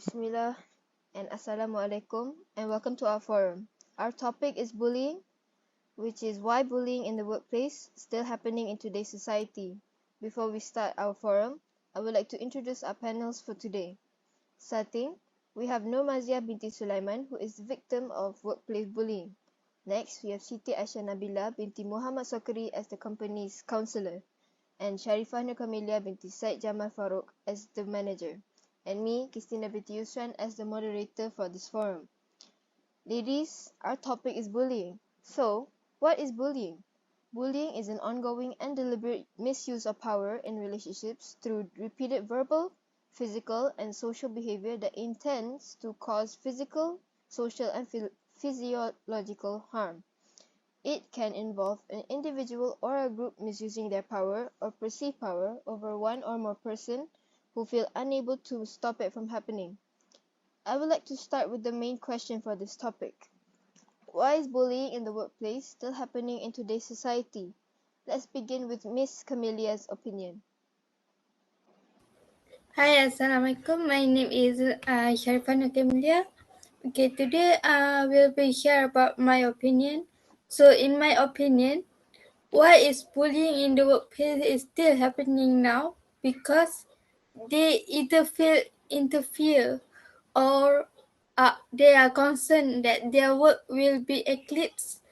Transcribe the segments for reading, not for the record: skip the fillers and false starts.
Bismillah and Assalamualaikum and welcome to our forum. Our topic is bullying, which is why bullying in the workplace still happening in today's society. Before we start our forum, I would like to introduce our panels for today. Starting, we have Nur Mazia binti Sulaiman, who is the victim of workplace bullying. Next, we have Siti Aisyah Nabila binti Muhammad Sokri as the company's counselor, and Sharifah Nur Kamilia binti Said Jamal Farouk as the manager, and me, Christina binti Yusran, as the moderator for this forum. Ladies, our topic is bullying. So, what is bullying? Bullying is an ongoing and deliberate misuse of power in relationships through repeated verbal, physical, and social behavior that intends to cause physical, social, and physiological harm. It can involve an individual or a group misusing their power or perceived power over one or more person who feel unable to stop it from happening. I would like to start with the main question for this topic. Why is bullying in the workplace still happening in today's society? Let's begin with Miss Camelia's opinion. Hi, Assalamualaikum. My name is Sharifah Nakemilia. Okay, today we'll be here about my opinion. So, in my opinion, why is bullying in the workplace is still happening now? Because they either feel interfere or they are concerned that their work will be eclipsed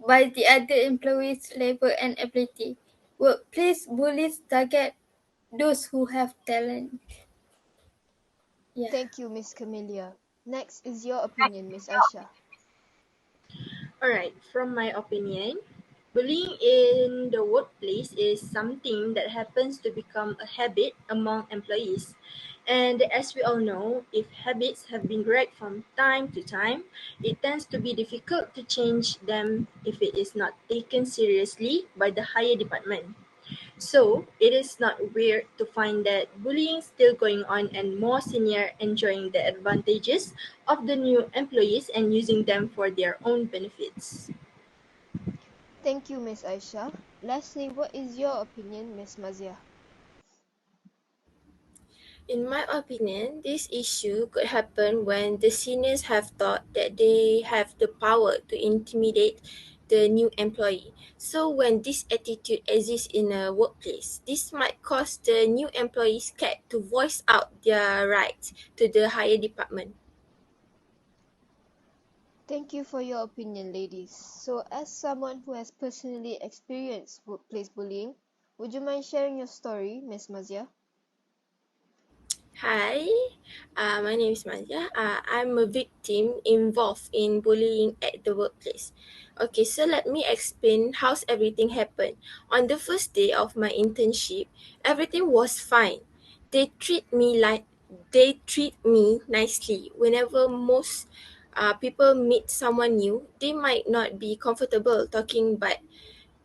by the other employees' labor and ability. Workplace bullies target those who have talent. Yeah. Thank you, Miss Camelia. Next is your opinion, Miss Aisha. Alright, from my opinion, bullying in the workplace is something that happens to become a habit among employees. And as we all know, if habits have been dragged from time to time, it tends to be difficult to change them if it is not taken seriously by the higher department. So, it is not weird to find that bullying still going on and more senior enjoying the advantages of the new employees and using them for their own benefits. Thank you, Miss Aisha. Lastly, what is your opinion, Miss Mazia? In my opinion, this issue could happen when the seniors have thought that they have the power to intimidate the new employee. So, when this attitude exists in a workplace, this might cause the new employee scared to voice out their rights to the higher department. Thank you for your opinion, ladies. So, as someone who has personally experienced workplace bullying, would you mind sharing your story, Miss Mazia? Hi, my name is Maria. I'm a victim involved in bullying at the workplace. Okay, so let me explain how's everything happened. On the first day of my internship, everything was fine. They treat me like they treat me nicely. Whenever most people meet someone new, they might not be comfortable talking, but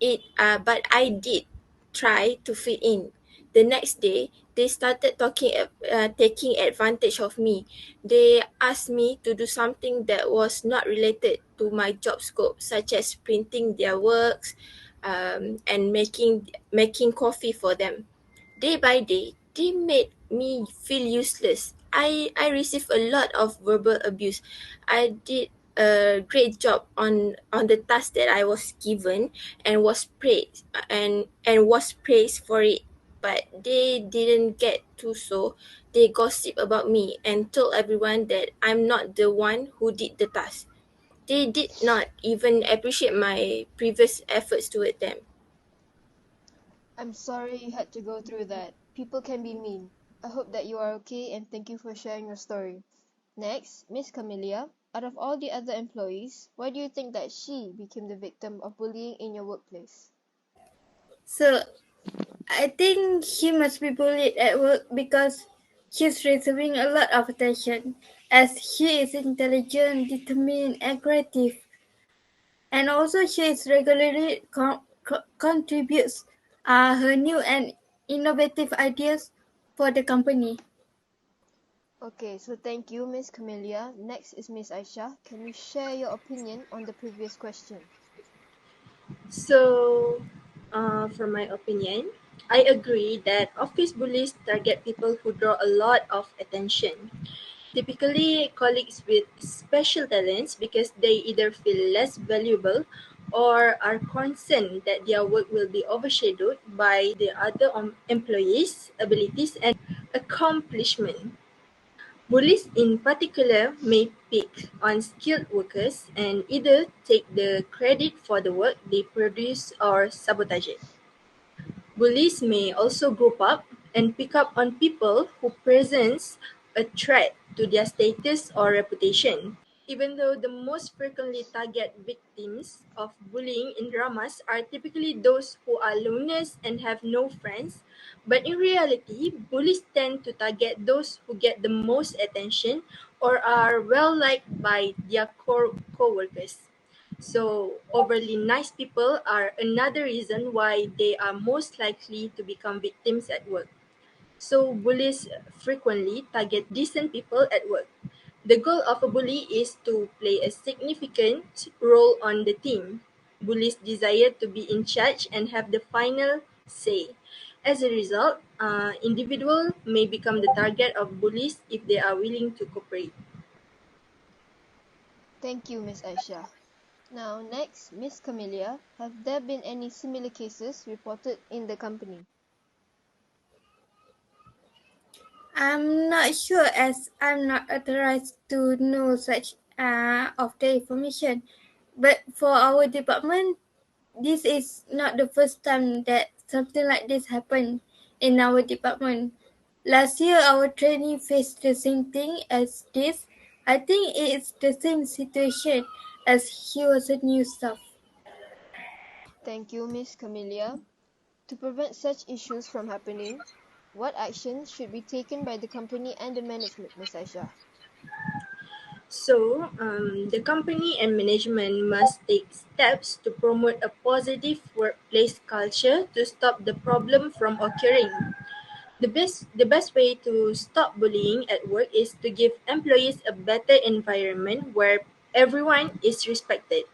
I did try to fit in. The next day, they started taking advantage of me. They asked me to do something that was not related to my job scope, such as printing their works, and making coffee for them. Day by day, they made me feel useless. I received a lot of verbal abuse. I did a great job on the task that I was given and was praised for it. But they didn't get to, so they gossip about me and told everyone that I'm not the one who did the task. They did not even appreciate my previous efforts toward them. I'm sorry you had to go through that. People can be mean. I hope that you are okay and thank you for sharing your story. Next, Miss Camelia. Out of all the other employees, why do you think that she became the victim of bullying in your workplace? So I think he must be bullied at work because he's receiving a lot of attention, as he is intelligent, determined, and creative, and also she is regularly contributes her new and innovative ideas for the company. Okay, so thank you, Miss Camelia. Next is Miss Aisha. Can you share your opinion on the previous question? So, from my opinion, I agree that office bullies target people who draw a lot of attention. typically colleagues with special talents because they either feel less valuable or are concerned that their work will be overshadowed by the other employees' abilities and accomplishment. Bullies in particular may pick on skilled workers and either take the credit for the work they produce or sabotage it. Bullies may also group up and pick up on people who presents a threat to their status or reputation. Even though the most frequently target victims of bullying in dramas are typically those who are loners and have no friends, but in reality, bullies tend to target those who get the most attention or are well liked by their co-workers. So, overly nice people are another reason why they are most likely to become victims at work. So, bullies frequently target decent people at work. The goal of a bully is to play a significant role on the team. Bullies desire to be in charge and have the final say. As a result, individuals may become the target of bullies if they are willing to cooperate. Thank you, Miss Aisha. Now, next, Miss Camelia, have there been any similar cases reported in the company? I'm not sure as I'm not authorized to know such of the information. But for our department, this is not the first time that something like this happened in our department. Last year, our trainee faced the same thing as this. I think it's the same situation as he was a new staff. Thank you, Miss Camelia. To prevent such issues from happening, what actions should be taken by the company and the management, Miss Aisha? So, the company and management must take steps to promote a positive workplace culture to stop the problem from occurring. The best way to stop bullying at work is to give employees a better environment where everyone is respected.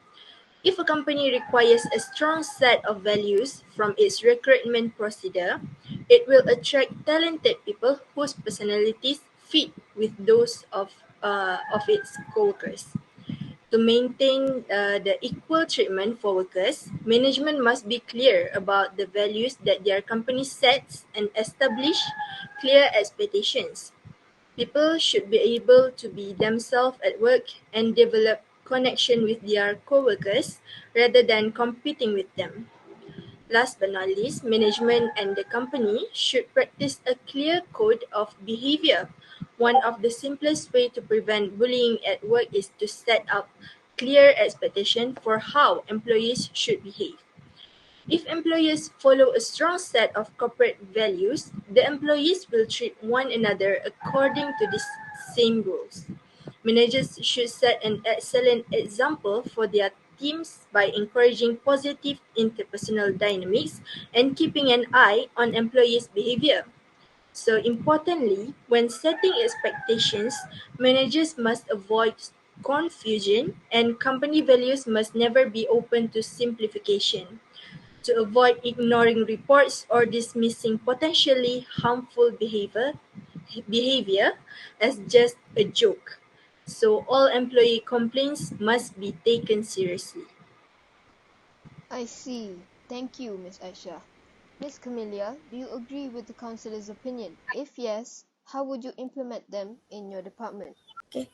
If a company requires a strong set of values from its recruitment procedure, it will attract talented people whose personalities fit with those of its coworkers. To maintain the equal treatment for workers, management must be clear about the values that their company sets and establish clear expectations. People should be able to be themselves at work and develop connection with their coworkers rather than competing with them. Last but not least, management and the company should practice a clear code of behavior. One of the simplest way to prevent bullying at work is to set up clear expectation for how employees should behave. If employees follow a strong set of corporate values, the employees will treat one another according to these same rules. Managers should set an excellent example for their teams by encouraging positive interpersonal dynamics and keeping an eye on employees' behavior. So, importantly, when setting expectations, managers must avoid confusion and company values must never be open to simplification to avoid ignoring reports or dismissing potentially harmful behavior as just a joke. So all employee complaints must be taken seriously. I see. Thank you, Miss Aisha. Miss Camelia, do you agree with the councillor's opinion? If yes, how would you implement them in your department? Okay.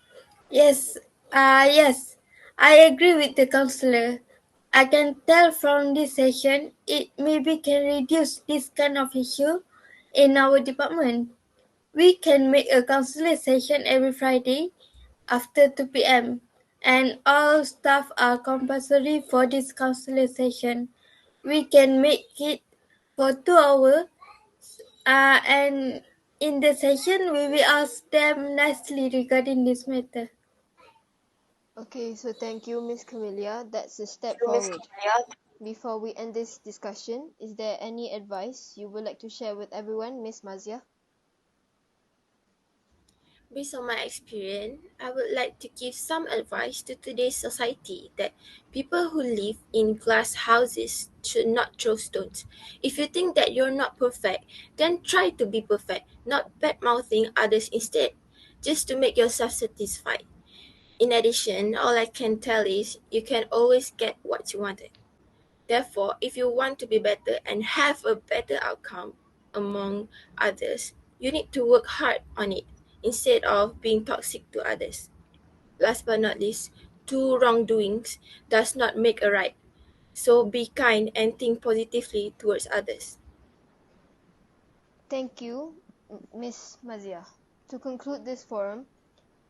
Yes, yes, I agree with the counselor. I can tell from this session it maybe can reduce this kind of issue in our department. We can make a counselor session every Friday after 2 p.m. and all staff are compulsory for this counselor session. We can make it for 2 hours and in the session we will ask them nicely regarding this matter. Okay, so thank you, Miss Camelia. That's a step forward. Before we end this discussion, is there any advice you would like to share with everyone, Miss Mazia? Based on my experience, I would like to give some advice to today's society that people who live in glass houses should not throw stones. If you think that you're not perfect, then try to be perfect, not bad mouthing others instead. just to make yourself satisfied. In addition, all I can tell is you can always get what you wanted. Therefore, if you want to be better and have a better outcome among others, you need to work hard on it instead of being toxic to others. Last but not least, two wrongdoings does not make a right. So be kind and think positively towards others. Thank you, Miss Mazia. To conclude this forum,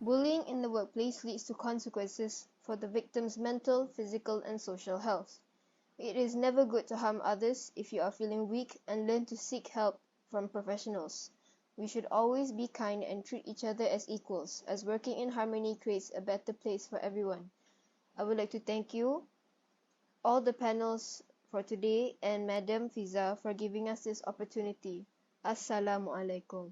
bullying in the workplace leads to consequences for the victim's mental, physical, and social health. It is never good to harm others if you are feeling weak, and learn to seek help from professionals. We should always be kind and treat each other as equals, as working in harmony creates a better place for everyone. I would like to thank you, all the panels for today, and Madam Fiza for giving us this opportunity. Assalamualaikum.